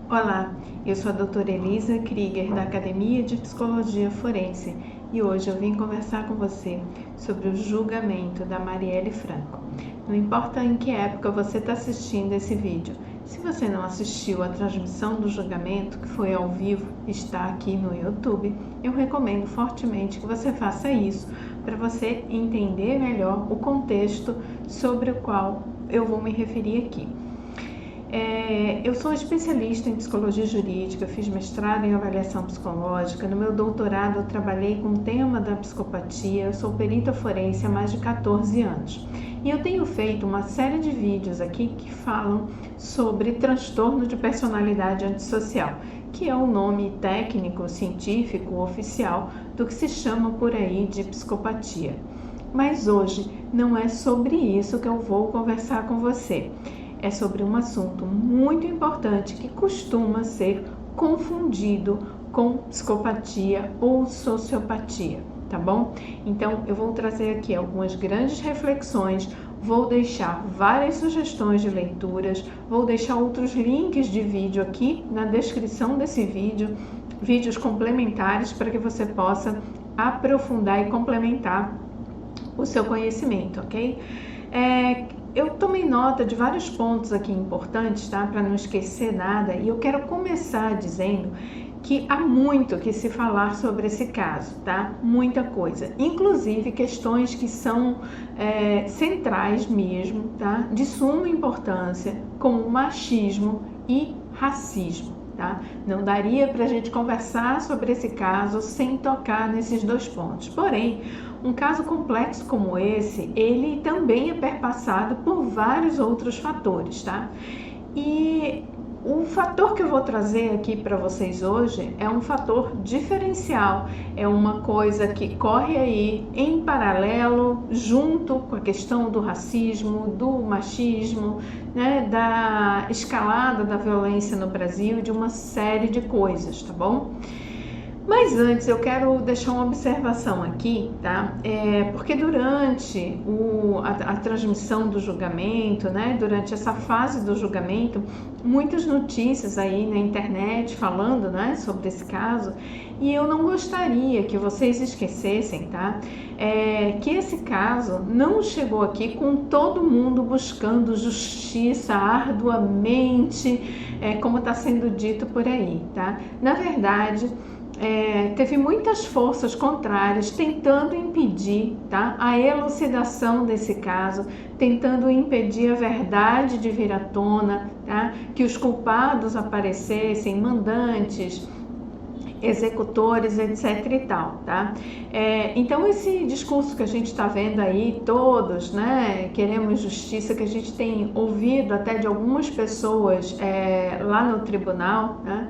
Olá, eu sou a doutora Elisa Krieger, da Academia de Psicologia Forense, e hoje eu vim conversar com você sobre o julgamento da Marielle Franco. Não importa em que época você está assistindo esse vídeo, se você não assistiu a transmissão do julgamento, que foi ao vivo, está aqui no YouTube, eu recomendo fortemente que você faça isso para você entender melhor o contexto sobre o qual eu vou me referir aqui. Eu sou especialista em psicologia jurídica, fiz mestrado em avaliação psicológica. No meu doutorado eu trabalhei com o tema da psicopatia, eu sou perita forense há mais de 14 anos. E eu tenho feito uma série de vídeos aqui que falam sobre transtorno de personalidade antissocial, que é o nome técnico, científico, oficial do que se chama por aí de psicopatia. Mas hoje não é sobre isso que eu vou conversar com você. É sobre um assunto muito importante que costuma ser confundido com psicopatia ou sociopatia, tá bom? Então eu vou trazer aqui algumas grandes reflexões, vou deixar várias sugestões de leituras, vou deixar outros links de vídeo aqui na descrição desse vídeo, vídeos complementares para que você possa aprofundar e complementar o seu conhecimento, ok? Eu tomei nota de vários pontos aqui importantes, tá? Para não esquecer nada, e eu quero começar dizendo que há muito que se falar sobre esse caso, tá? Muita coisa, inclusive questões que são centrais mesmo, tá? De suma importância, como machismo e racismo, tá? Não daria para a gente conversar sobre esse caso sem tocar nesses dois pontos. Porém, um caso complexo como esse, ele também é perpassado por vários outros fatores, tá? E o fator que eu vou trazer aqui para vocês hoje é um fator diferencial, é uma coisa que corre aí em paralelo, junto com a questão do racismo, do machismo, né, da escalada da violência no Brasil, de uma série de coisas, tá bom? Mas antes eu quero deixar uma observação aqui, tá? Porque durante a transmissão do julgamento, né? Durante essa fase do julgamento, muitas notícias aí na internet falando, né? Sobre esse caso, e eu não gostaria que vocês esquecessem, tá? Que esse caso não chegou aqui com todo mundo buscando justiça arduamente, como está sendo dito por aí, tá? Na verdade, teve muitas forças contrárias tentando impedir, tá, a elucidação desse caso, tentando impedir a verdade de vir à tona, tá, que os culpados aparecessem, mandantes, executores, etc e tal, tá? Então esse discurso que a gente está vendo aí, todos, né, queremos justiça, que a gente tem ouvido até de algumas pessoas lá no tribunal, né?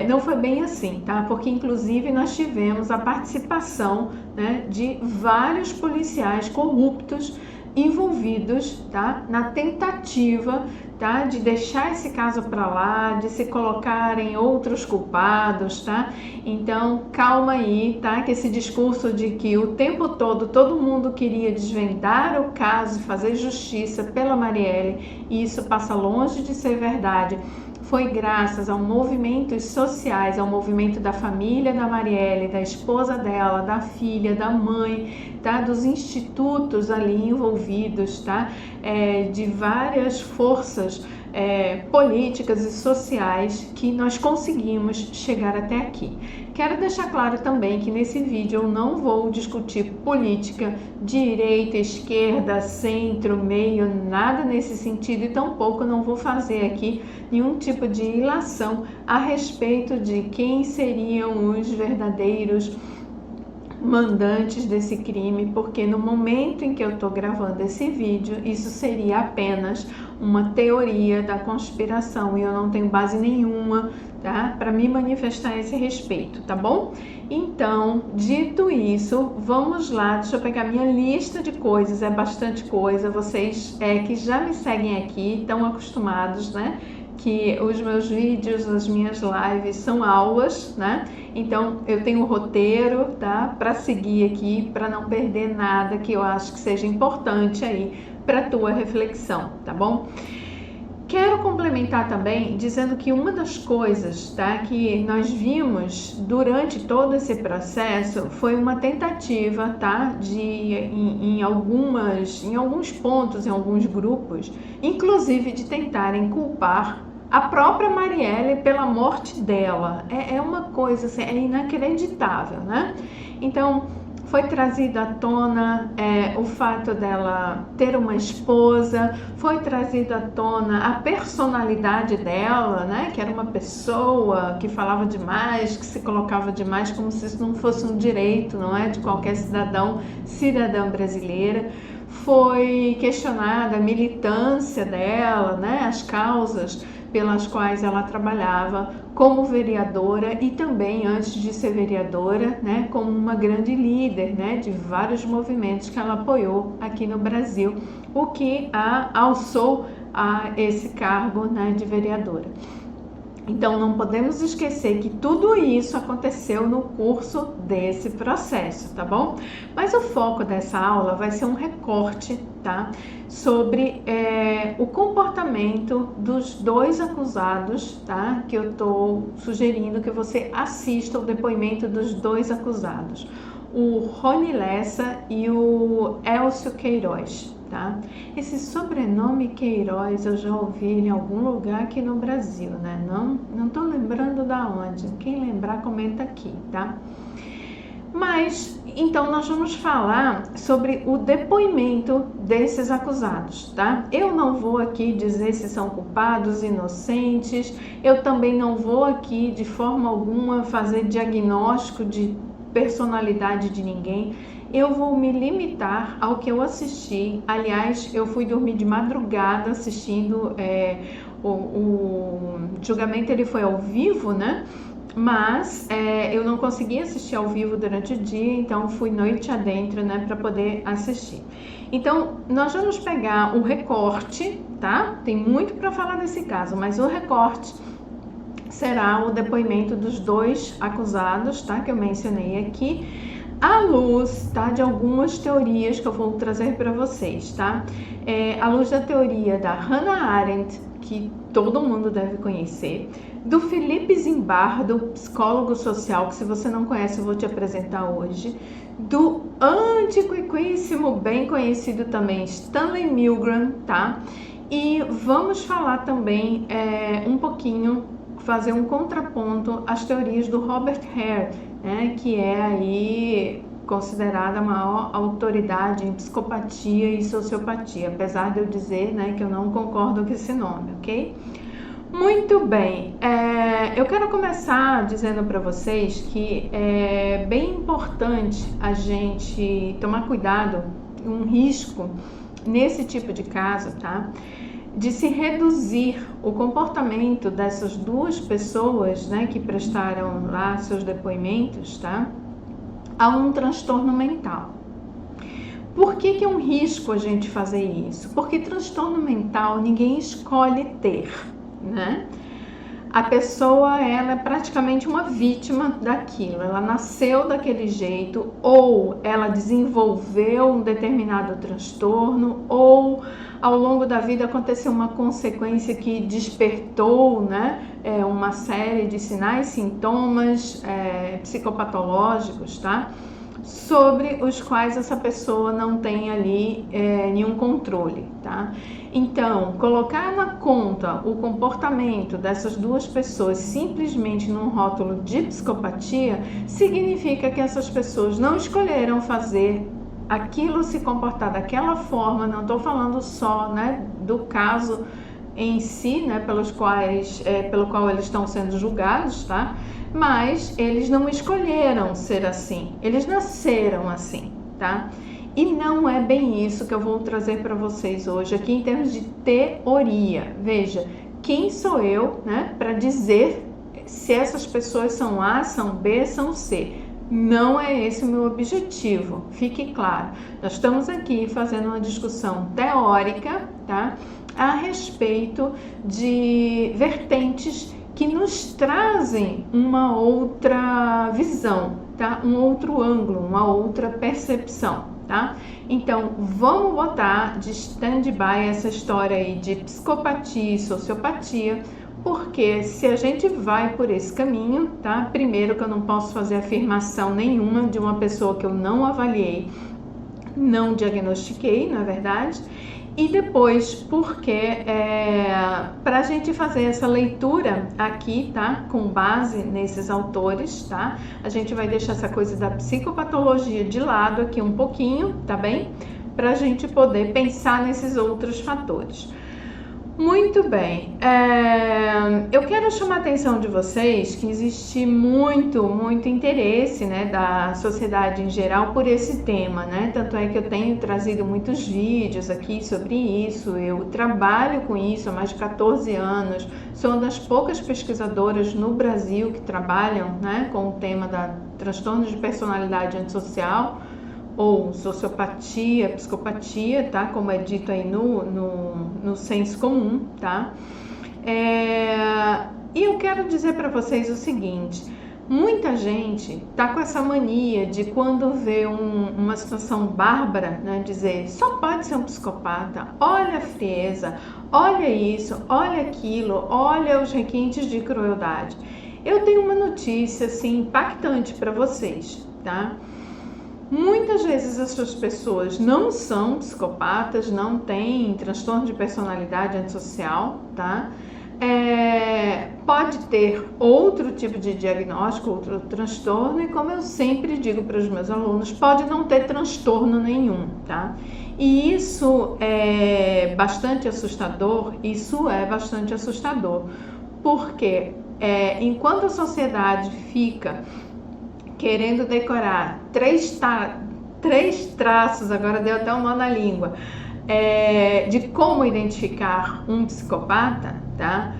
Não foi bem assim, tá? Porque inclusive nós tivemos a participação, né, de vários policiais corruptos envolvidos, tá, na tentativa, tá, de deixar esse caso para lá, de se colocarem outros culpados, tá? Então calma aí, tá? Que esse discurso de que o tempo todo mundo queria desvendar o caso e fazer justiça pela Marielle, e isso passa longe de ser verdade. Foi graças a movimentos sociais, ao movimento da família da Marielle, da esposa dela, da filha, da mãe, tá? Dos institutos ali envolvidos, tá? De várias forças políticas e sociais que nós conseguimos chegar até aqui. Quero deixar claro também que nesse vídeo eu não vou discutir política, direita, esquerda, centro, meio, nada nesse sentido, e tampouco não vou fazer aqui nenhum tipo de ilação a respeito de quem seriam os verdadeiros mandantes desse crime, porque no momento em que eu estou gravando esse vídeo, isso seria apenas uma teoria da conspiração e eu não tenho base nenhuma, tá, para me manifestar a esse respeito, tá bom? Então, dito isso, vamos lá, deixa eu pegar minha lista de coisas, é bastante coisa, vocês que já me seguem aqui, estão acostumados, né, que os meus vídeos, as minhas lives são aulas, né? Então eu tenho um roteiro, tá? Para seguir aqui, para não perder nada que eu acho que seja importante aí para tua reflexão, tá bom? Quero complementar também dizendo que uma das coisas, tá, que nós vimos durante todo esse processo foi uma tentativa, tá, de em alguns pontos, em alguns grupos, inclusive de tentarem culpar a própria Marielle pela morte dela. É uma coisa assim, é inacreditável, né? Então foi trazido à tona o fato dela ter uma esposa, foi trazido à tona a personalidade dela, né? Que era uma pessoa que falava demais, que se colocava demais, como se isso não fosse um direito, não é? De qualquer cidadã brasileira. Foi questionada a militância dela, né? As causas pelas quais ela trabalhava como vereadora e também, antes de ser vereadora, né, como uma grande líder, né, de vários movimentos que ela apoiou aqui no Brasil, o que a alçou a esse cargo, né, de vereadora. Então, não podemos esquecer que tudo isso aconteceu no curso desse processo, tá bom? Mas o foco dessa aula vai ser um recorte, tá? Sobre o comportamento dos dois acusados, tá? Que eu tô sugerindo que você assista o depoimento dos dois acusados, o Rony Lessa e o Elcio Queiroz. Tá? Esse sobrenome Queiroz eu já ouvi em algum lugar aqui no Brasil, né? Não tô lembrando da onde. Quem lembrar, comenta aqui, tá? Mas, então, nós vamos falar sobre o depoimento desses acusados, tá? Eu não vou aqui dizer se são culpados, inocentes. Eu também não vou aqui, de forma alguma, fazer diagnóstico de personalidade de ninguém. Eu vou me limitar ao que eu assisti. Aliás, eu fui dormir de madrugada assistindo o julgamento. Ele foi ao vivo, né? Mas eu não consegui assistir ao vivo durante o dia, então fui noite adentro, né, para poder assistir. Então, nós vamos pegar o recorte, tá? Tem muito para falar desse caso, mas o recorte será o depoimento dos dois acusados, tá? Que eu mencionei aqui, à luz, tá, de algumas teorias que eu vou trazer para vocês, tá? À luz da teoria da Hannah Arendt, que todo mundo deve conhecer, do Felipe Zimbardo, psicólogo social, que se você não conhece eu vou te apresentar hoje, do antiquíssimo, bem conhecido também, Stanley Milgram, tá? E vamos falar também um pouquinho, fazer um contraponto às teorias do Robert Hare, né, que é aí considerada a maior autoridade em psicopatia e sociopatia, apesar de eu dizer, né, que eu não concordo com esse nome, ok? Muito bem, eu quero começar dizendo para vocês que é bem importante a gente tomar cuidado, um risco nesse tipo de caso, tá? De se reduzir o comportamento dessas duas pessoas, né, que prestaram lá seus depoimentos, tá, a um transtorno mental. Por que é um risco a gente fazer isso? Porque transtorno mental ninguém escolhe ter, né? A pessoa, ela é praticamente uma vítima daquilo, ela nasceu daquele jeito, ou ela desenvolveu um determinado transtorno, ou ao longo da vida aconteceu uma consequência que despertou, né, uma série de sinais, sintomas psicopatológicos, tá? Sobre os quais essa pessoa não tem ali nenhum controle, tá? Então, colocar na conta o comportamento dessas duas pessoas simplesmente num rótulo de psicopatia significa que essas pessoas não escolheram fazer aquilo, se comportar daquela forma. Não estou falando só, né, do caso em si, né, pelo qual eles estão sendo julgados, tá? Mas eles não escolheram ser assim, eles nasceram assim, tá? E não é bem isso que eu vou trazer para vocês hoje aqui em termos de teoria. Veja, quem sou eu, né, para dizer se essas pessoas são A, são B, são C? Não é esse o meu objetivo, fique claro. Nós estamos aqui fazendo uma discussão teórica, tá, a respeito de vertentes que nos trazem uma outra visão, tá? Um outro ângulo, uma outra percepção, tá? Então, vamos botar de stand-by essa história aí de psicopatia e sociopatia, porque se a gente vai por esse caminho, tá? Primeiro que eu não posso fazer afirmação nenhuma de uma pessoa que eu não avaliei, não diagnostiquei, na verdade. E depois, porque para a gente fazer essa leitura aqui, tá? Com base nesses autores, tá? A gente vai deixar essa coisa da psicopatologia de lado aqui um pouquinho, tá bem? Para a gente poder pensar nesses outros fatores. Muito bem, eu quero chamar a atenção de vocês que existe muito interesse, né, da sociedade em geral por esse tema, né? Tanto é que eu tenho trazido muitos vídeos aqui sobre isso, eu trabalho com isso há mais de 14 anos, sou uma das poucas pesquisadoras no Brasil que trabalham, né, com o tema da transtorno de personalidade antissocial, ou sociopatia, psicopatia, tá? Como é dito aí no senso comum, tá? E eu quero dizer para vocês o seguinte: muita gente tá com essa mania de quando vê uma situação bárbara, né, dizer só pode ser um psicopata, olha a frieza, olha isso, olha aquilo, olha os requintes de crueldade. Eu tenho uma notícia assim impactante para vocês, tá? Muitas vezes essas pessoas não são psicopatas, não têm transtorno de personalidade antissocial, tá? Pode ter outro tipo de diagnóstico, outro transtorno, e como eu sempre digo para os meus alunos, pode não ter transtorno nenhum, tá? E isso é bastante assustador, porque enquanto a sociedade fica querendo decorar três traços, agora deu até um nó na língua, de como identificar um psicopata, tá?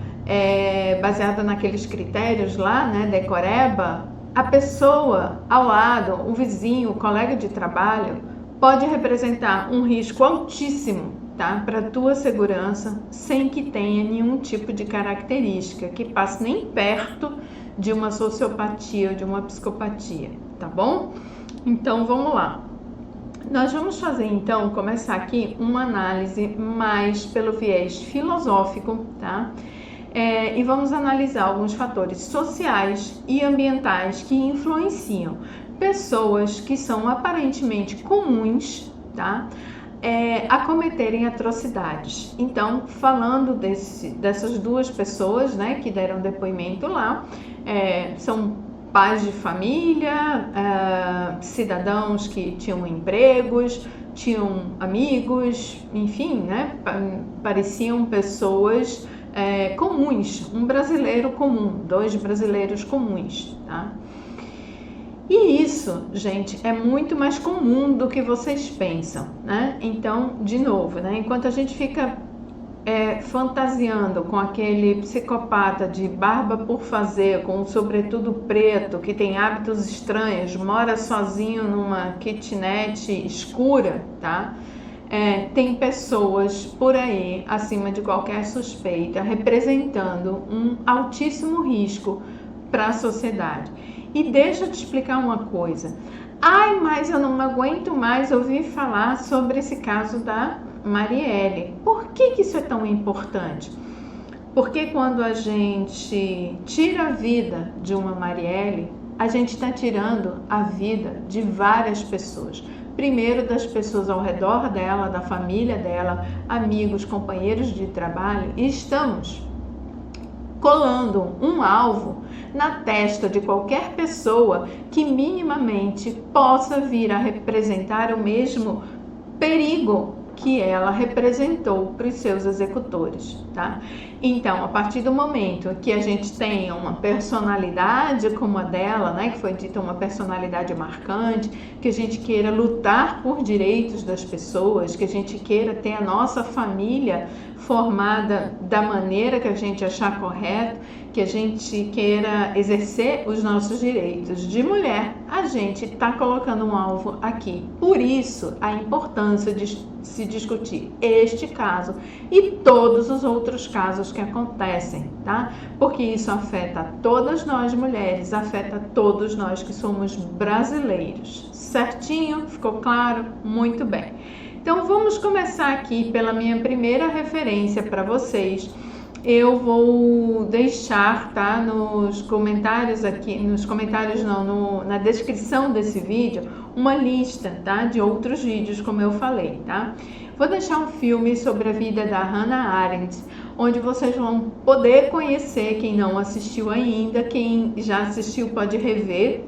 Baseado naqueles critérios lá, né, decoreba, a pessoa ao lado, o vizinho, o colega de trabalho, pode representar um risco altíssimo, tá, para a tua segurança, sem que tenha nenhum tipo de característica que passe nem perto de uma sociopatia ou de uma psicopatia, tá bom? Então vamos lá. Nós vamos fazer então, começar aqui uma análise mais pelo viés filosófico, tá? E vamos analisar alguns fatores sociais e ambientais que influenciam pessoas que são aparentemente comuns, tá? A cometerem atrocidades. Então, falando dessas duas pessoas, né, que deram depoimento lá, são pais de família, cidadãos que tinham empregos, tinham amigos, enfim, né, pareciam pessoas comuns, um brasileiro comum, dois brasileiros comuns, tá? E isso, gente, é muito mais comum do que vocês pensam, né? Então, de novo, né? Enquanto a gente fica fantasiando com aquele psicopata de barba por fazer, com um sobretudo preto, que tem hábitos estranhos, mora sozinho numa kitnet escura, tá? Tem pessoas por aí, acima de qualquer suspeita, representando um altíssimo risco para a sociedade. E deixa eu te explicar uma coisa. Ai, mas eu não aguento mais ouvir falar sobre esse caso da Marielle. Por que isso é tão importante? Porque quando a gente tira a vida de uma Marielle, a gente está tirando a vida de várias pessoas. Primeiro das pessoas ao redor dela, da família dela, amigos, companheiros de trabalho, e estamos colando um alvo na testa de qualquer pessoa que minimamente possa vir a representar o mesmo perigo que ela representou para os seus executores, tá? Então, a partir do momento que a gente tenha uma personalidade como a dela, né, que foi dita uma personalidade marcante, que a gente queira lutar por direitos das pessoas, que a gente queira ter a nossa família formada da maneira que a gente achar correto, que a gente queira exercer os nossos direitos de mulher, a gente está colocando um alvo aqui. Por isso, a importância de se discutir este caso e todos os outros casos que acontecem, tá? Porque isso afeta todas nós mulheres, afeta todos nós que somos brasileiros. Certinho? Ficou claro? Muito bem. Então vamos começar aqui pela minha primeira referência para vocês. Eu vou deixar, tá, nos comentários aqui, na descrição desse vídeo, uma lista, tá, de outros vídeos, como eu falei, tá? Vou deixar um filme sobre a vida da Hannah Arendt, onde vocês vão poder conhecer, quem não assistiu ainda, quem já assistiu pode rever,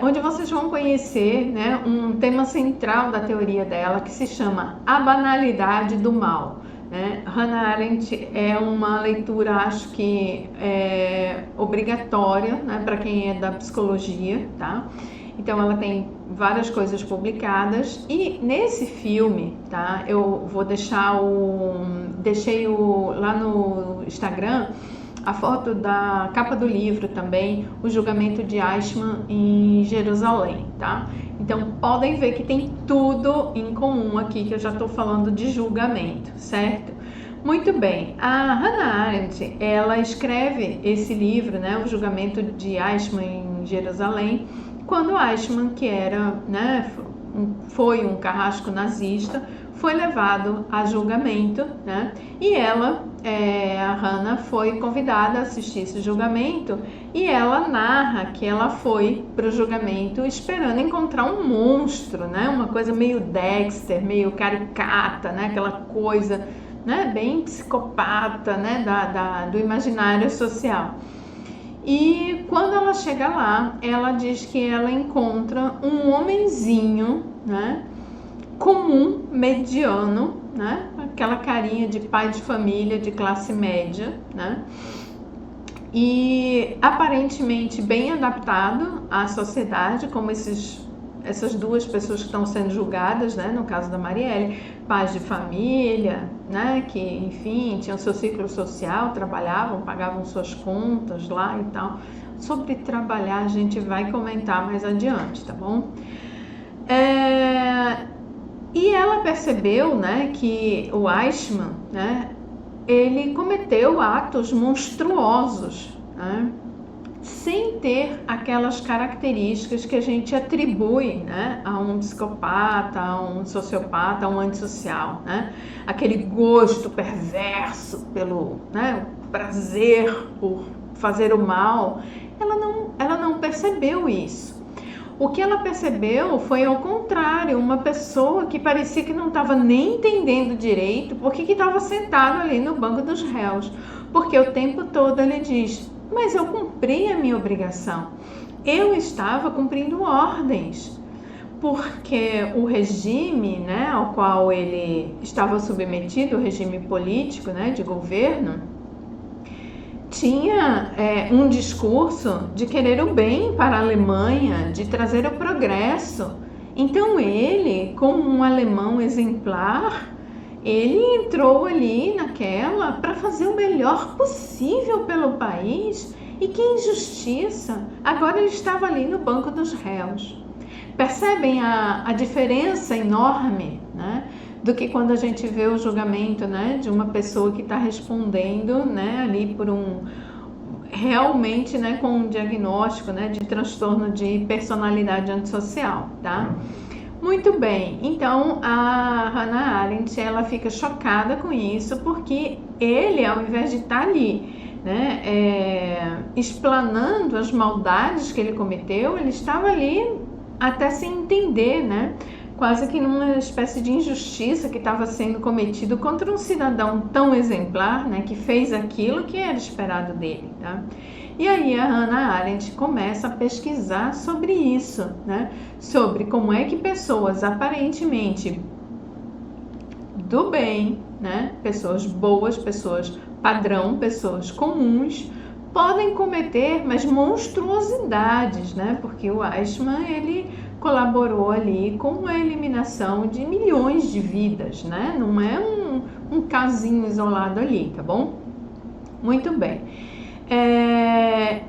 onde vocês vão conhecer, né, um tema central da teoria dela, que se chama A Banalidade do Mal. Hannah Arendt é uma leitura, acho que obrigatória, né, para quem é da psicologia, tá? Então ela tem várias coisas publicadas e nesse filme, tá? Eu vou deixar lá no Instagram a foto da capa do livro também, o julgamento de Eichmann em Jerusalém, tá? Então podem ver que tem tudo em comum aqui, que eu já estou falando de julgamento, certo? Muito bem, a Hannah Arendt, ela escreve esse livro, né, o julgamento de Eichmann em Jerusalém, quando Eichmann, que era, né, foi um carrasco nazista, foi levado a julgamento, né? E ela, a Hannah, foi convidada a assistir esse julgamento e ela narra que ela foi para o julgamento esperando encontrar um monstro, né? Uma coisa meio Dexter, meio caricata, né? Aquela coisa, né, bem psicopata, né, do imaginário social. E quando ela chega lá, ela diz que ela encontra um homenzinho, né, comum, mediano, né, aquela carinha de pai de família, de classe média, né, e aparentemente bem adaptado à sociedade, como essas duas pessoas que estão sendo julgadas, né, no caso da Marielle, pais de família, né, que, enfim, tinham seu ciclo social, trabalhavam, pagavam suas contas lá e tal. Sobre trabalhar a gente vai comentar mais adiante, tá bom? E ela percebeu, né, que o Eichmann, né, ele cometeu atos monstruosos, né, sem ter aquelas características que a gente atribui, né, a um psicopata, a um sociopata, a um antissocial, né? Aquele gosto perverso pelo, né, prazer por fazer o mal. Ela não percebeu isso. O que ela percebeu foi ao contrário, uma pessoa que parecia que não estava nem entendendo direito porque que estava sentado ali no banco dos réus, porque o tempo todo ele diz: mas eu cumpri a minha obrigação, eu estava cumprindo ordens, porque o regime, né, ao qual ele estava submetido, o regime político, né, de governo, tinha um discurso de querer o bem para a Alemanha, de trazer o progresso. Então ele, como um alemão exemplar, ele entrou ali naquela para fazer o melhor possível pelo país. E que injustiça! Agora ele estava ali no banco dos réus. Percebem a diferença enorme, né, do que quando a gente vê o julgamento, né, de uma pessoa que está respondendo, né, ali por realmente, né, com um diagnóstico, né, de transtorno de personalidade antissocial, tá? Muito bem, então a Hannah Arendt, ela fica chocada com isso, porque ele, ao invés de estar ali, né, explanando as maldades que ele cometeu, ele estava ali até sem entender, né, quase que numa espécie de injustiça que estava sendo cometido contra um cidadão tão exemplar, né, que fez aquilo que era esperado dele, tá? E aí a Hannah Arendt começa a pesquisar sobre isso, né? Sobre como é que pessoas aparentemente do bem, né? Pessoas boas, pessoas padrão, pessoas comuns, podem cometer mas monstruosidades, né? Porque o Eichmann, ele colaborou ali com a eliminação de milhões de vidas, né? Não é um casinho isolado ali, tá bom? Muito bem.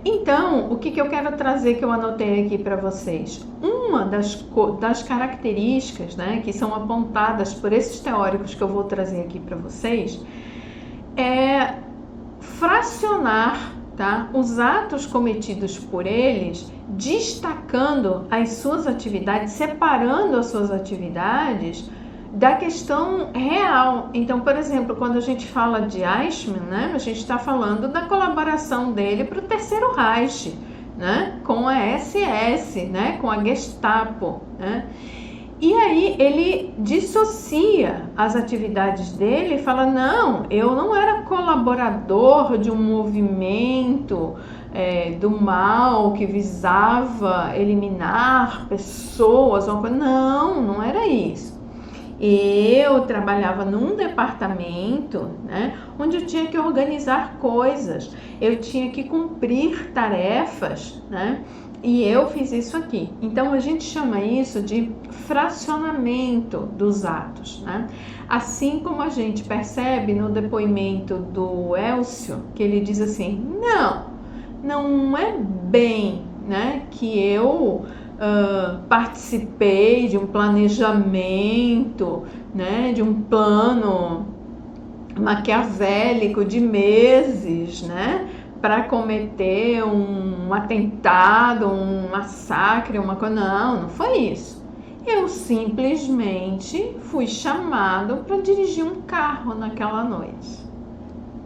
Então, o que eu quero trazer, que eu anotei aqui para vocês? Um uma das características, né, que são apontadas por esses teóricos que eu vou trazer aqui para vocês é fracionar, tá, os atos cometidos por eles, destacando as suas atividades, separando as suas atividades da questão real. Então, por exemplo, quando a gente fala de Eichmann, né, a gente está falando da colaboração dele para o Terceiro Reich, né, com a SS, né, com a Gestapo, né? E aí ele dissocia as atividades dele e fala, não, eu não era colaborador de um movimento do mal que visava eliminar pessoas, não era isso. Eu trabalhava num departamento, né, onde eu tinha que organizar coisas, eu tinha que cumprir tarefas, né, e eu fiz isso aqui. Então a gente chama isso de fracionamento dos atos, né? Assim como a gente percebe no depoimento do Elcio, que ele diz assim, não é bem, né, que eu participei de um planejamento, né, de um plano maquiavélico de meses, né, para cometer um atentado, um massacre, uma coisa. Não foi isso. Eu simplesmente fui chamado para dirigir um carro naquela noite.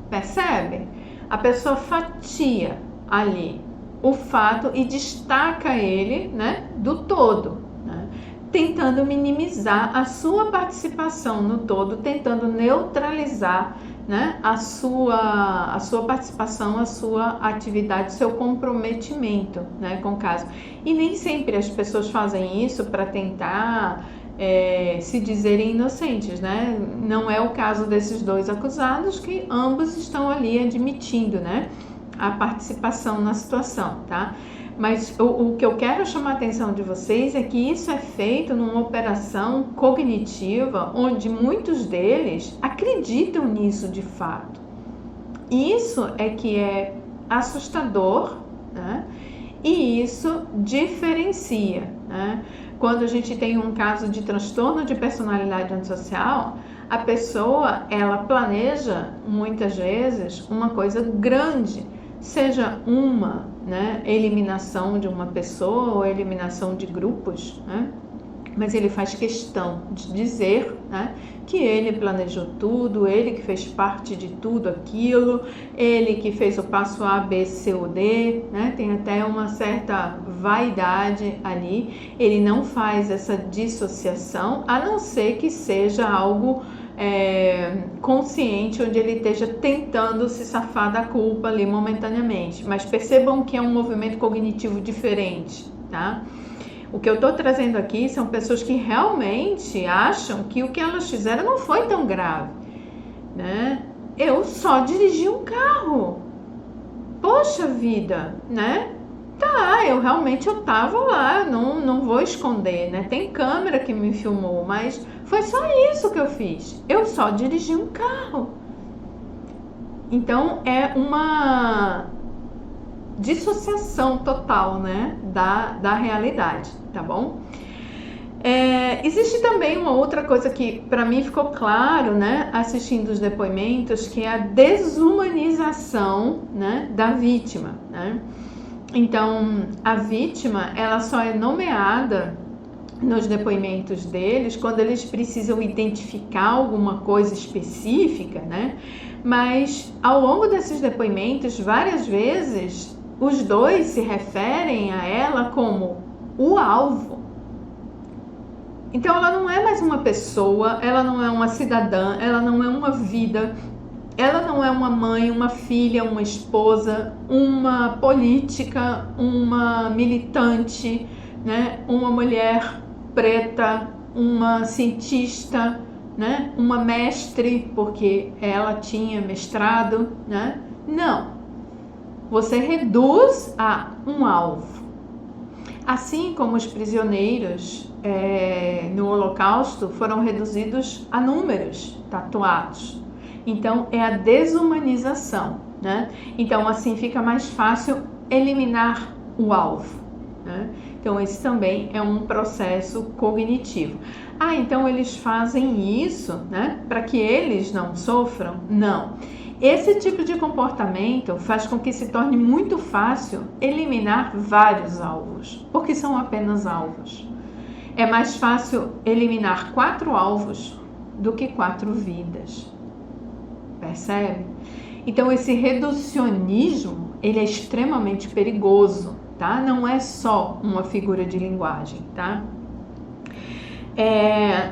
Percebe? A pessoa fatia ali o fato e destaca ele, né, do todo, né, tentando minimizar a sua participação no todo, tentando neutralizar, né, a sua participação, a sua atividade, seu comprometimento, né, com o caso. E nem sempre as pessoas fazem isso para tentar se dizerem inocentes, né? Não é o caso desses dois acusados, que ambos estão ali admitindo, né, a participação na situação, tá? Mas o que eu quero chamar a atenção de vocês é que isso é feito numa operação cognitiva onde muitos deles acreditam nisso de fato. Isso é que é assustador, né? E isso diferencia, né? Quando a gente tem um caso de transtorno de personalidade antissocial, a pessoa, ela planeja muitas vezes uma coisa grande, seja uma, né, eliminação de uma pessoa ou eliminação de grupos, né? Mas ele faz questão de dizer, né, que ele planejou tudo, ele que fez parte de tudo aquilo, ele que fez o passo A, B, C ou D, né? Tem até uma certa vaidade ali. Ele não faz essa dissociação, a não ser que seja algo consciente, onde ele esteja tentando se safar da culpa ali momentaneamente. Mas percebam que é um movimento cognitivo diferente, tá? O que eu estou trazendo aqui são pessoas que realmente acham que o que elas fizeram não foi tão grave, né? Eu só dirigi um carro. Poxa vida, né? Tá, eu tava lá, não vou esconder, né? Tem câmera que me filmou, mas foi só isso que eu fiz. Eu só dirigi um carro. Então é uma dissociação total, né, da realidade, tá bom? Existe também uma outra coisa que para mim ficou claro, né, assistindo os depoimentos, que é a desumanização, né, da vítima, né? Então, a vítima, ela só é nomeada nos depoimentos deles quando eles precisam identificar alguma coisa específica, né? Mas ao longo desses depoimentos, várias vezes, os dois se referem a ela como o alvo. Então, ela não é mais uma pessoa, ela não é uma cidadã, ela não é uma vida, ela não é uma mãe, uma filha, uma esposa, uma política, uma militante, né? Uma mulher preta, uma cientista, né? Uma mestre, porque ela tinha mestrado, né? Não. Você reduz a um alvo. Assim como os prisioneiros no Holocausto foram reduzidos a números tatuados. Então, é a desumanização, né? Então, assim fica mais fácil eliminar o alvo, né? Então, esse também é um processo cognitivo. Então eles fazem isso, né, para que eles não sofram? Não. Esse tipo de comportamento faz com que se torne muito fácil eliminar vários alvos, porque são apenas alvos. É mais fácil eliminar 4 alvos do que 4 vidas. Percebe? Então, esse reducionismo, ele é extremamente perigoso, tá? Não é só uma figura de linguagem, tá?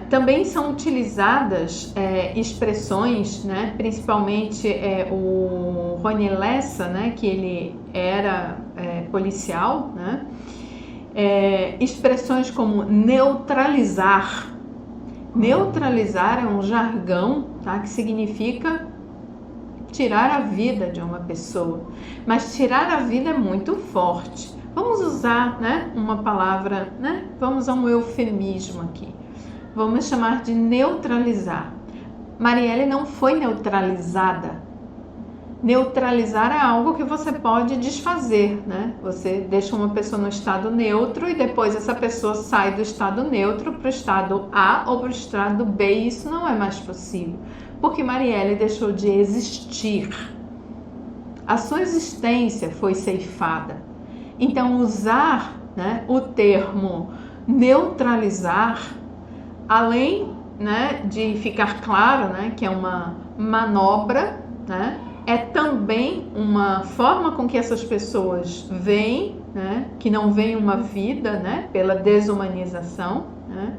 Também são utilizadas expressões, né? Principalmente o Rony Lessa, né? Que ele era policial, né? Expressões como neutralizar. Neutralizar é um jargão, tá? Que significa tirar a vida de uma pessoa, mas tirar a vida é muito forte. Vamos usar, né, uma palavra, né? Vamos a um eufemismo aqui. Vamos chamar de neutralizar. Marielle não foi neutralizada. Neutralizar é algo que você pode desfazer, né? Você deixa uma pessoa no estado neutro e depois essa pessoa sai do estado neutro para o estado A ou para o estado B, e isso não é mais possível, porque Marielle deixou de existir. A sua existência foi ceifada. Então, usar, né, o termo neutralizar, além, né, de ficar claro, né, que é uma manobra, né, é também uma forma com que essas pessoas veem, né, que não veem uma vida, né, pela desumanização, né,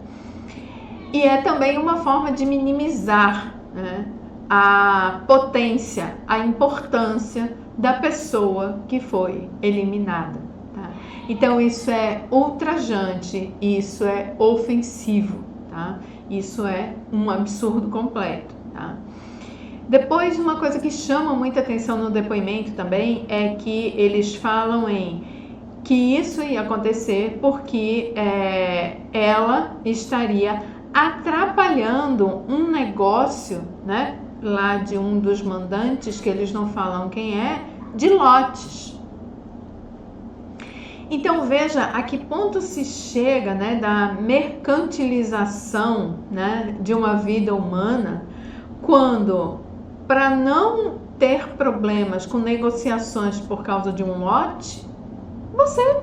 e é também uma forma de minimizar, né, a potência, a importância da pessoa que foi eliminada. Tá? Então, isso é ultrajante, isso é ofensivo, tá? Isso é um absurdo completo. Tá? Depois, uma coisa que chama muita atenção no depoimento também é que eles falam que isso ia acontecer porque ela estaria atrapalhando um negócio, né, lá de um dos mandantes, que eles não falam quem é, de lotes. Então veja a que ponto se chega, né, da mercantilização, né, de uma vida humana, quando, para não ter problemas com negociações por causa de um lote, você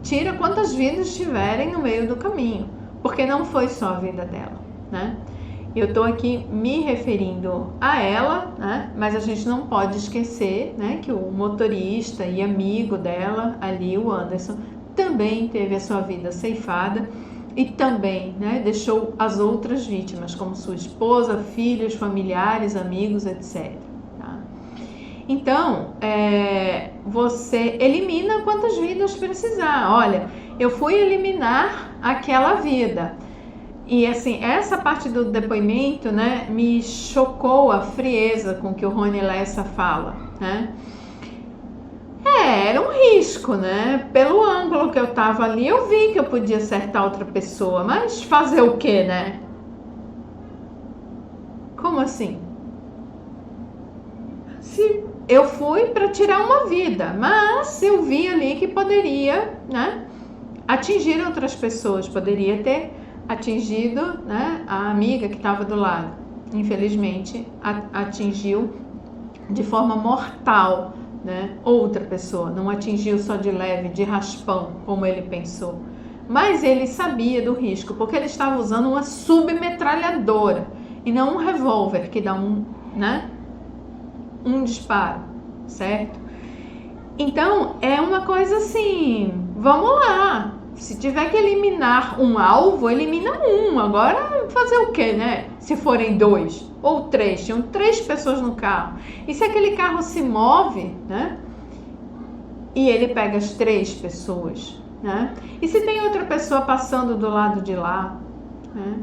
tira quantas vidas tiverem no meio do caminho, porque não foi só a vida dela, né? Eu estou aqui me referindo a ela, né? Mas a gente não pode esquecer, né, que o motorista e amigo dela ali, o Anderson, também teve a sua vida ceifada e também, né, deixou as outras vítimas, como sua esposa, filhos, familiares, amigos, etc. Tá? Então, você elimina quantas vidas precisar. Olha, eu fui eliminar aquela vida. E assim, essa parte do depoimento, né, me chocou a frieza com que o Rony Lessa fala, né? Era um risco, né? Pelo ângulo que eu tava ali, eu vi que eu podia acertar outra pessoa, mas fazer o quê, né? Como assim? Se eu fui para tirar uma vida, mas eu vi ali que poderia, né, atingir outras pessoas, poderia ter atingido, né, a amiga que estava do lado. Infelizmente, atingiu de forma mortal, né, outra pessoa. Não atingiu só de leve, de raspão, como ele pensou. Mas ele sabia do risco, porque ele estava usando uma submetralhadora e não um revólver que dá um disparo, certo? Então, é uma coisa assim, vamos lá. Se tiver que eliminar um alvo, elimina um. Agora, fazer o quê, né? Se forem 2 ou 3, tinham 3 pessoas no carro. E se aquele carro se move, né? E ele pega as 3 pessoas, né? E se tem outra pessoa passando do lado de lá, né?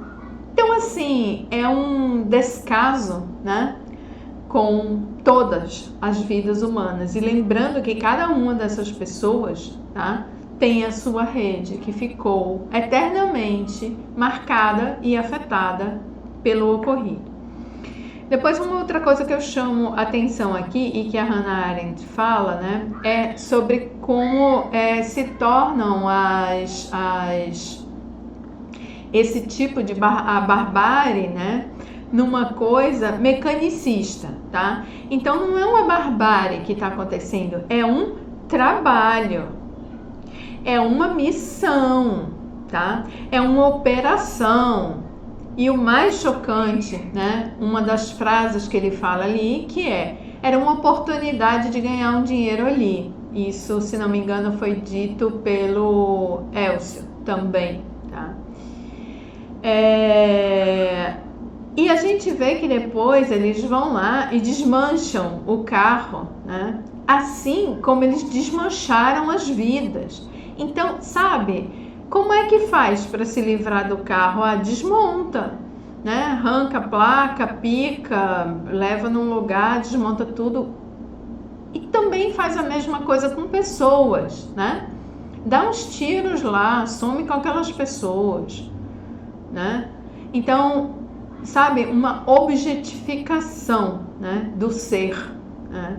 Então, assim, é um descaso, né, com todas as vidas humanas. E lembrando que cada uma dessas pessoas, tá, tem a sua rede que ficou eternamente marcada e afetada pelo ocorrido. Depois, uma outra coisa que eu chamo atenção aqui e que a Hannah Arendt fala, né, é sobre como se tornam esse tipo de a barbárie, né, numa coisa mecanicista, tá? Então não é uma barbárie que está acontecendo, é um trabalho, é uma missão, tá? É uma operação. E o mais chocante, né, uma das frases que ele fala ali, que era uma oportunidade de ganhar um dinheiro ali. Isso, se não me engano, foi dito pelo Elcio também, tá? E a gente vê que depois eles vão lá e desmancham o carro, né? Assim como eles desmancharam as vidas. Então, sabe, como é que faz para se livrar do carro? Desmonta, né? Arranca a placa, pica, leva num lugar, desmonta tudo. E também faz a mesma coisa com pessoas, né? Dá uns tiros lá, some com aquelas pessoas, né? Então, sabe, uma objetificação, né, do ser, né?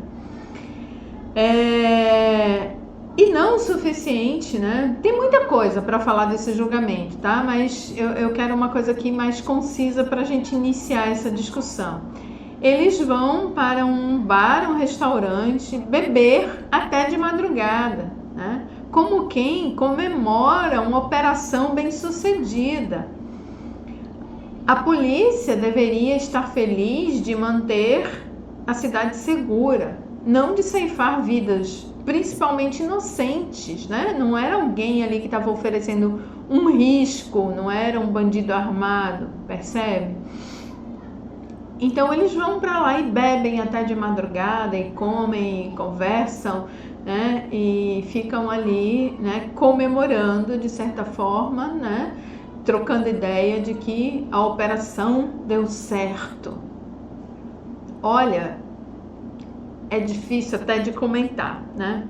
E não o suficiente, né? Tem muita coisa para falar desse julgamento, tá? Mas eu quero uma coisa aqui mais concisa para a gente iniciar essa discussão. Eles vão para um bar, um restaurante, beber até de madrugada, né? Como quem comemora uma operação bem-sucedida. A polícia deveria estar feliz de manter a cidade segura, não de ceifar vidas, principalmente inocentes, né? Não era alguém ali que estava oferecendo um risco, não era um bandido armado, percebe? Então eles vão para lá e bebem até de madrugada e comem, e conversam, né? E ficam ali, né, comemorando de certa forma, né? Trocando ideia de que a operação deu certo. Olha, é difícil até de comentar, né?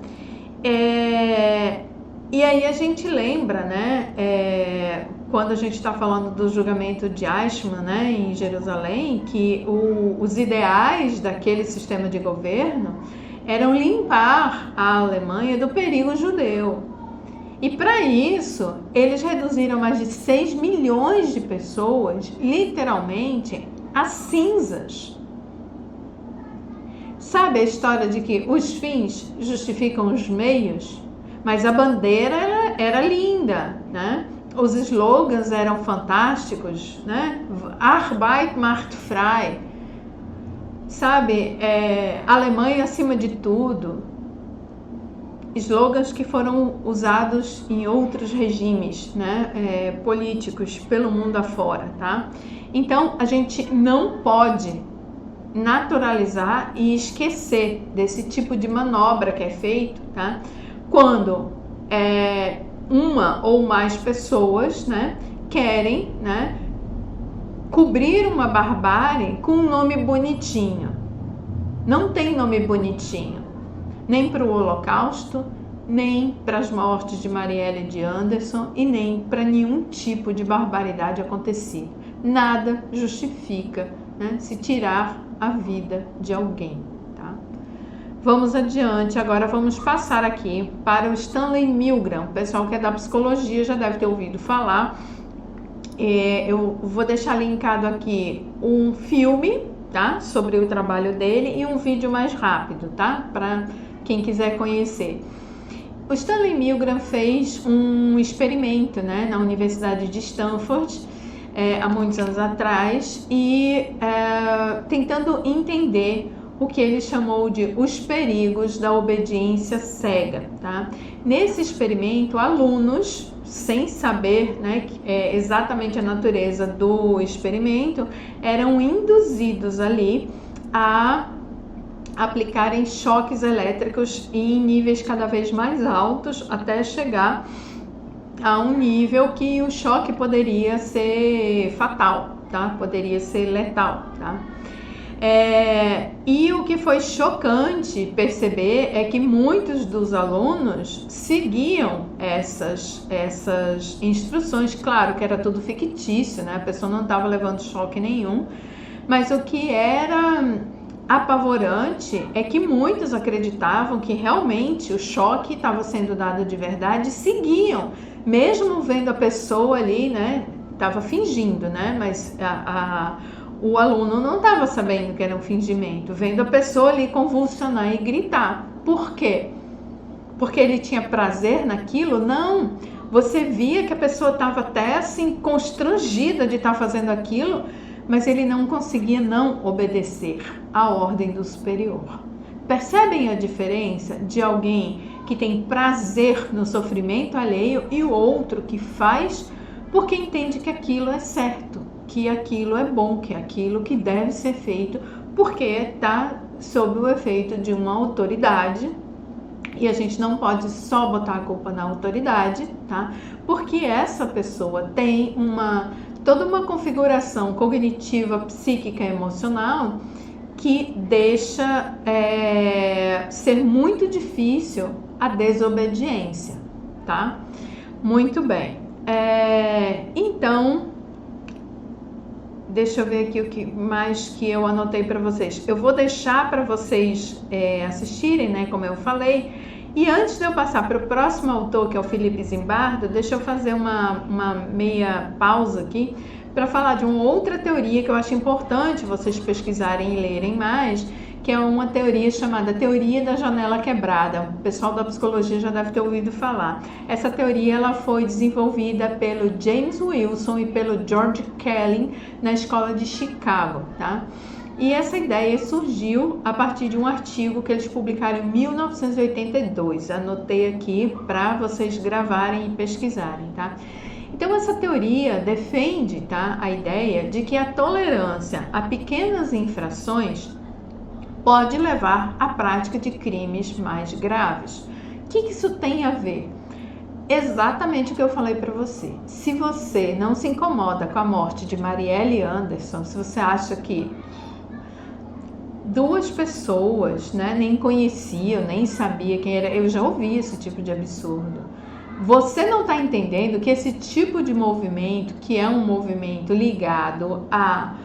E aí a gente lembra, né, quando a gente está falando do julgamento de Eichmann, né, em Jerusalém, que os ideais daquele sistema de governo eram limpar a Alemanha do perigo judeu. E para isso, eles reduziram mais de 6 milhões de pessoas, literalmente, a cinzas. Sabe a história de que os fins justificam os meios? Mas a bandeira era linda, né? Os slogans eram fantásticos, né? Arbeit macht frei. Sabe, Alemanha acima de tudo. Slogans que foram usados em outros regimes, né, políticos pelo mundo afora, tá? Então, a gente não pode naturalizar e esquecer desse tipo de manobra que é feito, tá? Quando uma ou mais pessoas, né, querem, né, cobrir uma barbárie com um nome bonitinho. Não tem nome bonitinho. Nem para o Holocausto, nem para as mortes de Marielle e de Anderson e nem para nenhum tipo de barbaridade acontecida. Nada justifica, né, se tirar a vida de alguém, tá? Vamos adiante, agora vamos passar aqui para o Stanley Milgram. O pessoal que é da psicologia já deve ter ouvido falar. Eu vou deixar linkado aqui um filme, tá, sobre o trabalho dele e um vídeo mais rápido, tá, para quem quiser conhecer. O Stanley Milgram fez um experimento, né, na Universidade de Stanford, há muitos anos atrás, e tentando entender o que ele chamou de os perigos da obediência cega, tá? Nesse experimento, alunos, sem saber, né, exatamente a natureza do experimento, eram induzidos ali a aplicarem choques elétricos em níveis cada vez mais altos até chegar a um nível que o choque poderia ser fatal, tá? Poderia ser letal, tá? E o que foi chocante perceber é que muitos dos alunos seguiam essas instruções. Claro que era tudo fictício, né? A pessoa não estava levando choque nenhum, Mas o que era apavorante é que muitos acreditavam que realmente o choque estava sendo dado de verdade e seguiam, mesmo vendo a pessoa ali, né? Estava fingindo, né? Mas o aluno não estava sabendo que era um fingimento, vendo a pessoa ali convulsionar e gritar. Por quê? Porque ele tinha prazer naquilo? Não. Você via que a pessoa estava até assim constrangida de estar fazendo aquilo, mas ele não conseguia não obedecer à ordem do superior. Percebem a diferença de alguém que tem prazer no sofrimento alheio e o outro que faz porque entende que aquilo é certo, que aquilo é bom, que aquilo que deve ser feito, porque está sob o efeito de uma autoridade. E a gente não pode só botar a culpa na autoridade, tá? Porque essa pessoa tem toda uma configuração cognitiva, psíquica e emocional que deixa ser muito difícil a desobediência, tá? Muito bem. Então, deixa eu ver aqui o que mais que eu anotei para vocês. Eu vou deixar para vocês assistirem, né, como eu falei. E antes de eu passar para o próximo autor, que é o Felipe Zimbardo, deixa eu fazer uma meia pausa aqui para falar de uma outra teoria que eu acho importante vocês pesquisarem e lerem mais, que é uma teoria chamada Teoria da Janela Quebrada. O pessoal da psicologia já deve ter ouvido falar. Essa teoria ela foi desenvolvida pelo James Wilson e pelo George Kelly na escola de Chicago, tá? E essa ideia surgiu a partir de um artigo que eles publicaram em 1982. Anotei aqui para vocês gravarem e pesquisarem, tá? Então, essa teoria defende, tá, a ideia de que a tolerância a pequenas infrações pode levar à prática de crimes mais graves. O que isso tem a ver? Exatamente o que eu falei para você. Se você não se incomoda com a morte de Marielle Anderson, se você acha que duas pessoas, né, nem conheciam, nem sabia quem era, eu já ouvi esse tipo de absurdo. Você não está entendendo que esse tipo de movimento, que é um movimento ligado a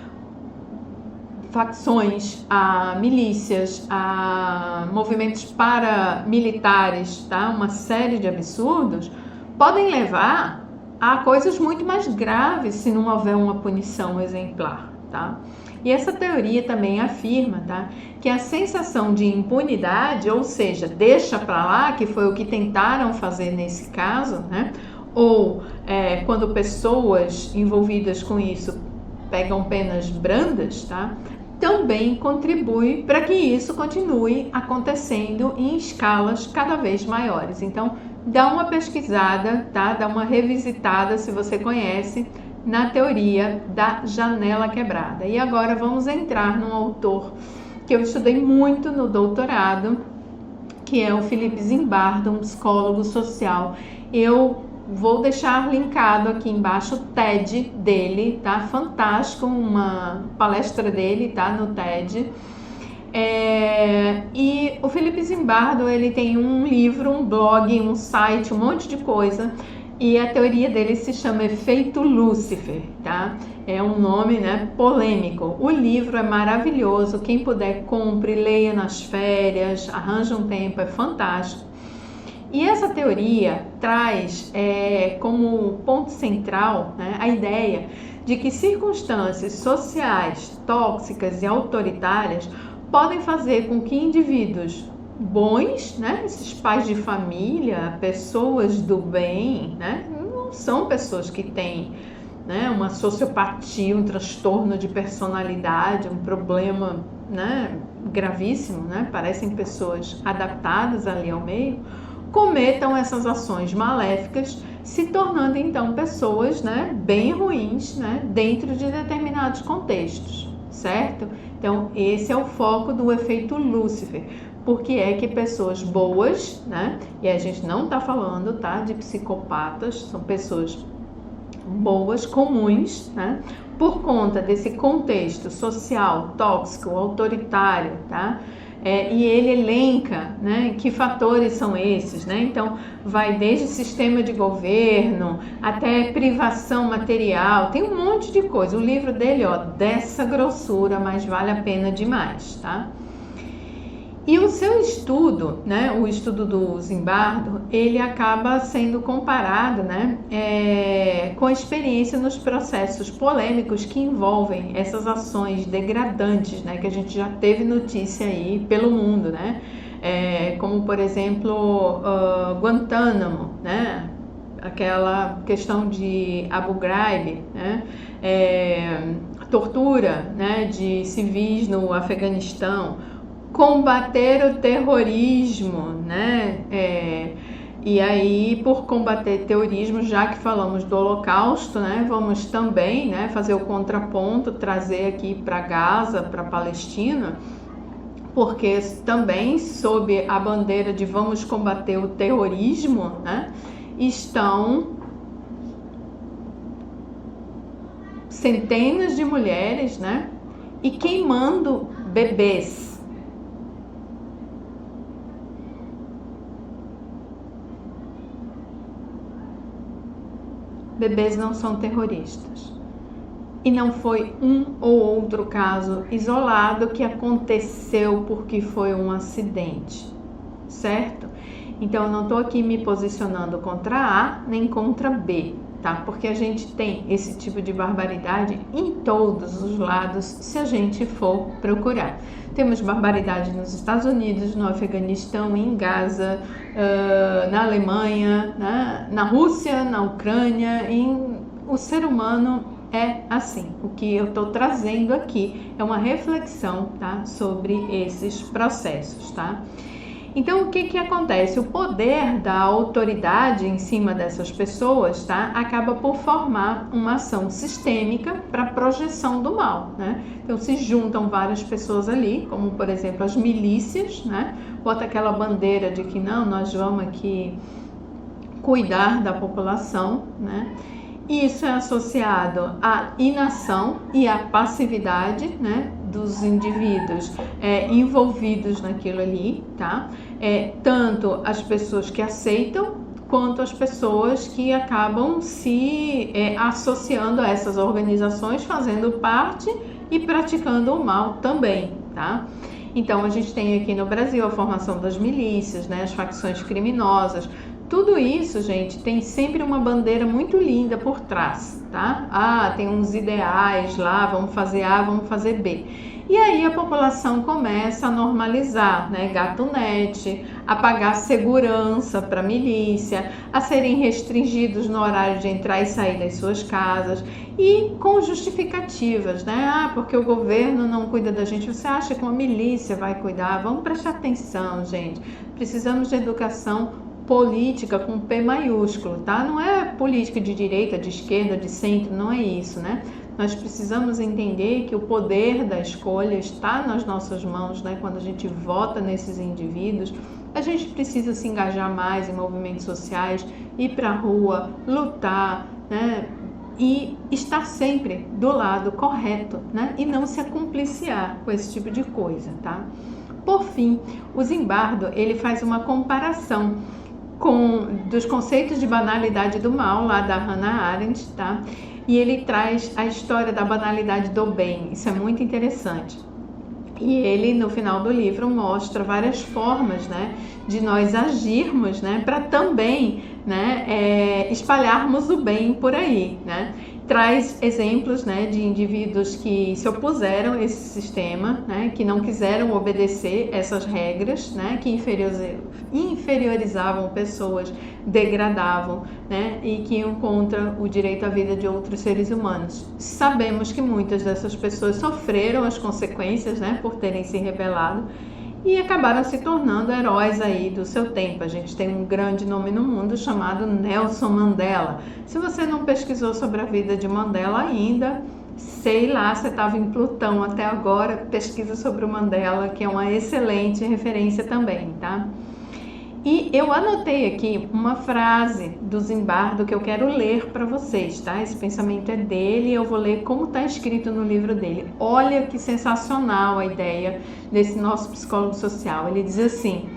facções, a milícias, a movimentos paramilitares, tá? Uma série de absurdos, podem levar a coisas muito mais graves se não houver uma punição exemplar, tá? E essa teoria também afirma, tá, que a sensação de impunidade, ou seja, deixa para lá, que foi o que tentaram fazer nesse caso, né? Ou quando pessoas envolvidas com isso pegam penas brandas, tá? Também contribui para que isso continue acontecendo em escalas cada vez maiores. Então, dá uma pesquisada, tá? Dá uma revisitada se você conhece na teoria da janela quebrada. E agora vamos entrar num autor que eu estudei muito no doutorado, que é o Felipe Zimbardo, um psicólogo social. Eu vou deixar linkado aqui embaixo o TED dele, tá? Fantástico, uma palestra dele, tá? No TED. E o Felipe Zimbardo, ele tem um livro, um blog, um site, um monte de coisa. E a teoria dele se chama Efeito Lúcifer, tá? É um nome, né, polêmico. O livro é maravilhoso, quem puder compre, leia nas férias, arranja um tempo, é fantástico. E essa teoria traz como ponto central, né, a ideia de que circunstâncias sociais tóxicas e autoritárias podem fazer com que indivíduos bons, né, esses pais de família, pessoas do bem, né, não são pessoas que têm, né, uma sociopatia, um transtorno de personalidade, um problema, né, gravíssimo, né, parecem pessoas adaptadas ali ao meio, cometam essas ações maléficas, se tornando então pessoas, né, bem ruins, né, dentro de determinados contextos, certo? Então esse é o foco do efeito Lúcifer. Porque é que pessoas boas, né? E a gente não tá falando, tá, de psicopatas, são pessoas boas, comuns, né? Por conta desse contexto social, tóxico, autoritário, tá? E ele elenca, né, que fatores são esses, né? Então, vai desde sistema de governo até privação material, tem um monte de coisa. O livro dele, ó, dessa grossura, mas vale a pena demais, tá? E o seu estudo, né, o estudo do Zimbardo, ele acaba sendo comparado, né, com a experiência nos processos polêmicos que envolvem essas ações degradantes, né, que a gente já teve notícia aí pelo mundo, né, como por exemplo Guantánamo, né, aquela questão de Abu Ghraib, né, tortura, né, de civis no Afeganistão, combater o terrorismo, né? E aí, por combater terrorismo, já que falamos do Holocausto, né, vamos também, né, fazer o contraponto, trazer aqui para Gaza, para a Palestina, porque também sob a bandeira de vamos combater o terrorismo, né, estão centenas de mulheres, né, e queimando bebês. Bebês não são terroristas. E não foi um ou outro caso isolado que aconteceu porque foi um acidente, certo? Então, eu não estou aqui me posicionando contra A nem contra B, tá? Porque a gente tem esse tipo de barbaridade em todos os lados, se a gente for procurar. Temos barbaridade nos Estados Unidos, no Afeganistão, em Gaza, na Alemanha, né? Na Rússia, na Ucrânia. O ser humano é assim. O que eu estou trazendo aqui é uma reflexão, tá, sobre esses processos, tá? Então, o que acontece? O poder da autoridade em cima dessas pessoas, tá, acaba por formar uma ação sistêmica para a projeção do mal, né? Então, se juntam várias pessoas ali, como, por exemplo, as milícias, né? Bota aquela bandeira de que não, nós vamos aqui cuidar da população, né? Isso é associado à inação e à passividade, né, dos indivíduos envolvidos naquilo ali, tá? Tanto as pessoas que aceitam, quanto as pessoas que acabam se associando a essas organizações, fazendo parte e praticando o mal também, tá? Então, a gente tem aqui no Brasil a formação das milícias, né, as facções criminosas. Tudo isso, gente, tem sempre uma bandeira muito linda por trás, tá? Tem uns ideais lá, vamos fazer A, vamos fazer B. E aí a população começa a normalizar, né? Gatunete, a pagar segurança para a milícia, a serem restringidos no horário de entrar e sair das suas casas e com justificativas, né? Porque o governo não cuida da gente. Você acha que uma milícia vai cuidar? Vamos prestar atenção, gente. Precisamos de educação política com P maiúsculo, tá? Não é política de direita, de esquerda, de centro, não é isso, né? Nós precisamos entender que o poder da escolha está nas nossas mãos, né? Quando a gente vota nesses indivíduos, a gente precisa se engajar mais em movimentos sociais, ir para a rua, lutar, né? E estar sempre do lado correto, né? E não se acompliciar com esse tipo de coisa, tá? Por fim, o Zimbardo, ele faz uma comparação dos conceitos de banalidade do mal, lá da Hannah Arendt, tá? E ele traz a história da banalidade do bem, isso é muito interessante. E ele, no final do livro, mostra várias formas, né, de nós agirmos, né, para também, né, espalharmos o bem por aí, né? Traz exemplos, né, de indivíduos que se opuseram a esse sistema, né, que não quiseram obedecer essas regras, né, que inferiorizavam pessoas, degradavam, né, e que iam contra o direito à vida de outros seres humanos. Sabemos que muitas dessas pessoas sofreram as consequências, né, por terem se rebelado e acabaram se tornando heróis aí do seu tempo. A gente tem um grande nome no mundo chamado Nelson Mandela. Se você não pesquisou sobre a vida de Mandela ainda, sei lá, você estava em Plutão até agora, pesquisa sobre o Mandela, que é uma excelente referência também, tá? E eu anotei aqui uma frase do Zimbardo que eu quero ler para vocês, tá? Esse pensamento é dele e eu vou ler como está escrito no livro dele. Olha que sensacional a ideia desse nosso psicólogo social. Ele diz assim: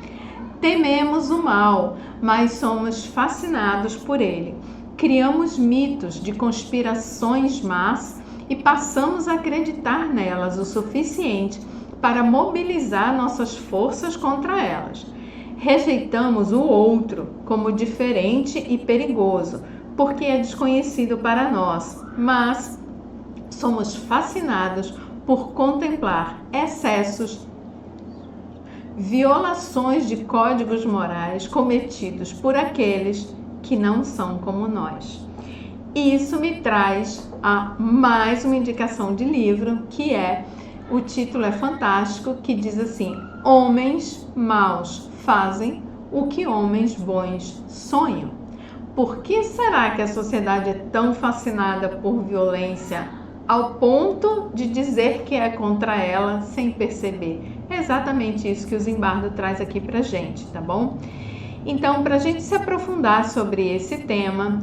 tememos o mal, mas somos fascinados por ele. Criamos mitos de conspirações más e passamos a acreditar nelas o suficiente para mobilizar nossas forças contra elas. Rejeitamos o outro como diferente e perigoso, porque é desconhecido para nós, mas somos fascinados por contemplar excessos, violações de códigos morais cometidos por aqueles que não são como nós. Isso me traz a mais uma indicação de livro, que o título é fantástico, que diz assim: Homens maus fazem o que homens bons sonham. Por que será que a sociedade é tão fascinada por violência ao ponto de dizer que é contra ela sem perceber? É exatamente isso que o Zimbardo traz aqui pra gente, tá bom? Então, para a gente se aprofundar sobre esse tema,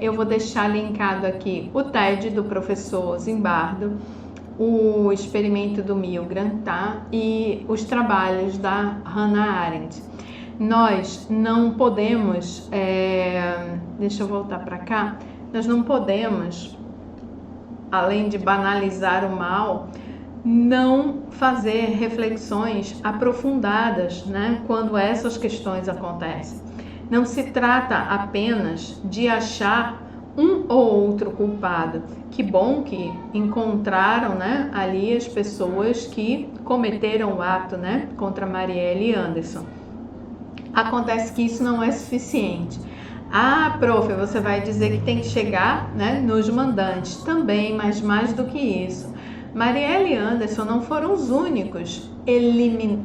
eu vou deixar linkado aqui o TED do professor Zimbardo, o experimento do Milgram, tá? E os trabalhos da Hannah Arendt. Nós não podemos, deixa eu voltar para cá, nós não podemos, além de banalizar o mal, não fazer reflexões aprofundadas, né, quando essas questões acontecem. Não se trata apenas de achar um ou outro culpado. Que bom que encontraram, né, ali as pessoas que cometeram o ato, né, contra Marielle Anderson. Acontece que isso não é suficiente. Ah, prof, você vai dizer que tem que chegar, né, nos mandantes também, mas mais do que isso. Marielle Anderson não foram os únicos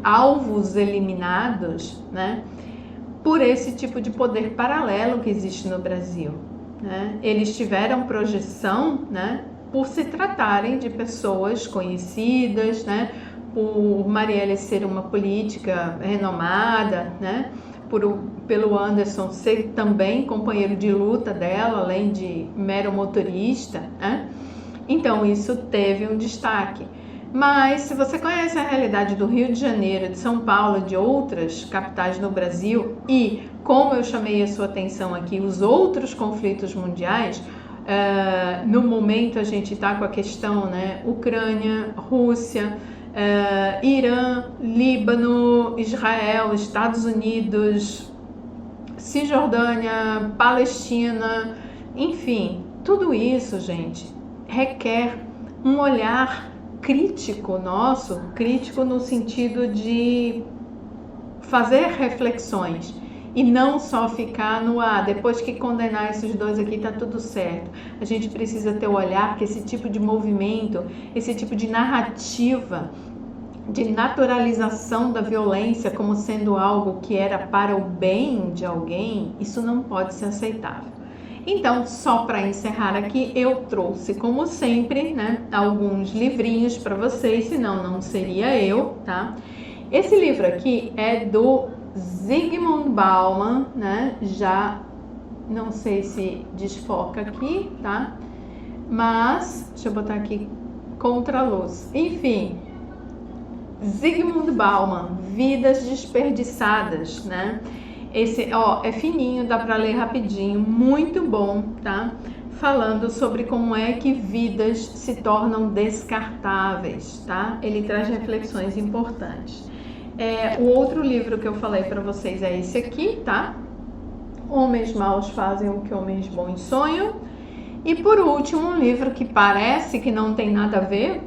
alvos eliminados, né, por esse tipo de poder paralelo que existe no Brasil, né? Eles tiveram projeção, né, por se tratarem de pessoas conhecidas, né, por Marielle ser uma política renomada, né, pelo Anderson ser também companheiro de luta dela, além de mero motorista, né? Então, isso teve um destaque. Mas, se você conhece a realidade do Rio de Janeiro, de São Paulo, de outras capitais no Brasil e, como eu chamei a sua atenção aqui, os outros conflitos mundiais, no momento a gente está com a questão, né, Ucrânia, Rússia, Irã, Líbano, Israel, Estados Unidos, Cisjordânia, Palestina, enfim, tudo isso, gente, requer um olhar crítico nosso, crítico no sentido de fazer reflexões e não só ficar no depois que condenar esses dois aqui tá tudo certo. A gente precisa ter o olhar que esse tipo de movimento, esse tipo de narrativa de naturalização da violência como sendo algo que era para o bem de alguém, isso não pode ser aceitável. Então, só para encerrar aqui, eu trouxe, como sempre, né, alguns livrinhos para vocês, senão não seria eu, tá? Esse livro aqui é do Zygmunt Bauman, né? Já não sei se desfoca aqui, tá? Mas, deixa eu botar aqui contra a luz. Enfim, Zygmunt Bauman, Vidas Desperdiçadas, né? Esse, é fininho, dá para ler rapidinho, muito bom, tá? Falando sobre como é que vidas se tornam descartáveis, tá? Ele traz reflexões importantes. O outro livro que eu falei para vocês é esse aqui, tá? Homens maus fazem o que homens bons sonham. E por último, um livro que parece que não tem nada a ver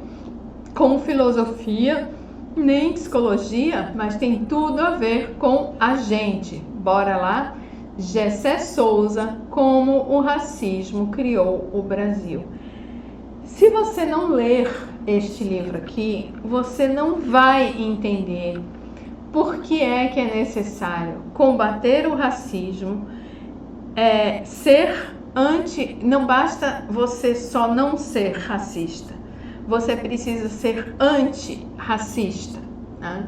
com filosofia nem psicologia, mas tem tudo a ver com a gente. Bora lá? Gessé Souza, Como o Racismo Criou o Brasil. Se você não ler este livro aqui, você não vai entender por que é necessário combater o racismo, ser anti... Não basta você só não ser racista, você precisa ser antirracista, né?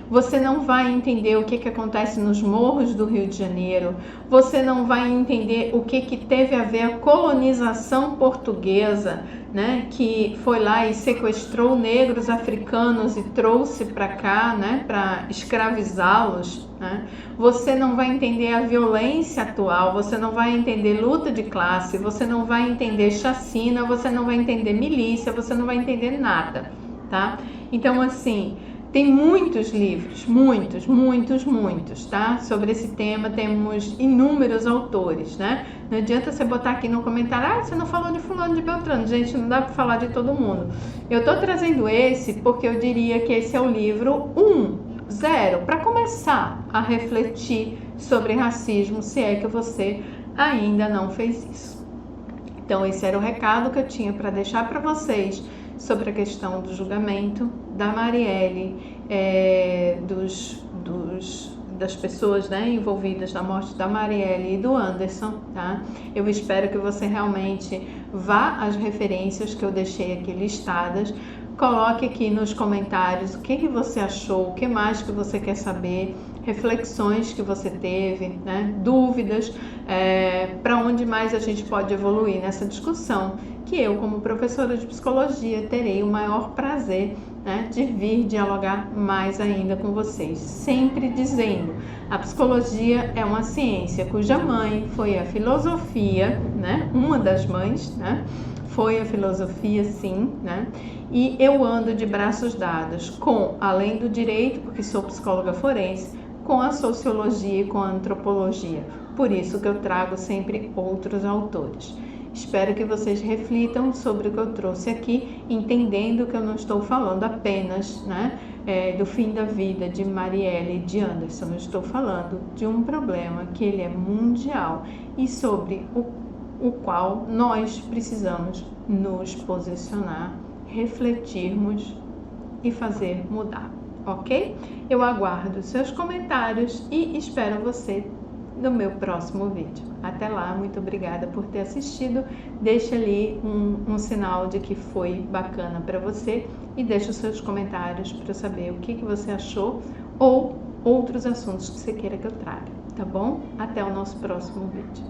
você não vai entender o que acontece nos morros do Rio de Janeiro, você não vai entender o que teve a ver a colonização portuguesa, né, que foi lá e sequestrou negros africanos e trouxe para cá, né, para escravizá-los, né? Você não vai entender a violência atual, você não vai entender luta de classe, você não vai entender chacina, você não vai entender milícia, você não vai entender nada, tá? Então, assim, tem muitos livros, muitos, tá? Sobre esse tema, temos inúmeros autores, né? Não adianta você botar aqui no comentário, você não falou de fulano de Beltrano. Gente, não dá para falar de todo mundo. Eu tô trazendo esse porque eu diria que esse é o livro 0, para começar a refletir sobre racismo, se é que você ainda não fez isso. Então, esse era o recado que eu tinha para deixar para vocês sobre a questão do julgamento da Marielle, das pessoas, né, envolvidas na morte da Marielle e do Anderson, tá? Eu espero que você realmente vá às referências que eu deixei aqui listadas, coloque aqui nos comentários o que você achou, o que mais que você quer saber, reflexões que você teve, né, dúvidas, para onde mais a gente pode evoluir nessa discussão, que eu, como professora de psicologia, terei o maior prazer, né, de vir dialogar mais ainda com vocês, sempre dizendo, a psicologia é uma ciência cuja mãe foi a filosofia, né, uma das mães, né, foi a filosofia, sim, né, e eu ando de braços dados com, além do direito, porque sou psicóloga forense, com a sociologia e com a antropologia, por isso que eu trago sempre outros autores. Espero que vocês reflitam sobre o que eu trouxe aqui, entendendo que eu não estou falando apenas, né, do fim da vida de Marielle e de Anderson. Eu estou falando de um problema que ele é mundial e sobre o qual nós precisamos nos posicionar, refletirmos e fazer mudar, ok? Eu aguardo seus comentários e espero você no meu próximo vídeo. Até lá, muito obrigada por ter assistido. Deixa ali um sinal de que foi bacana para você e deixa os seus comentários para eu saber o que você achou ou outros assuntos que você queira que eu traga, tá bom? Até o nosso próximo vídeo.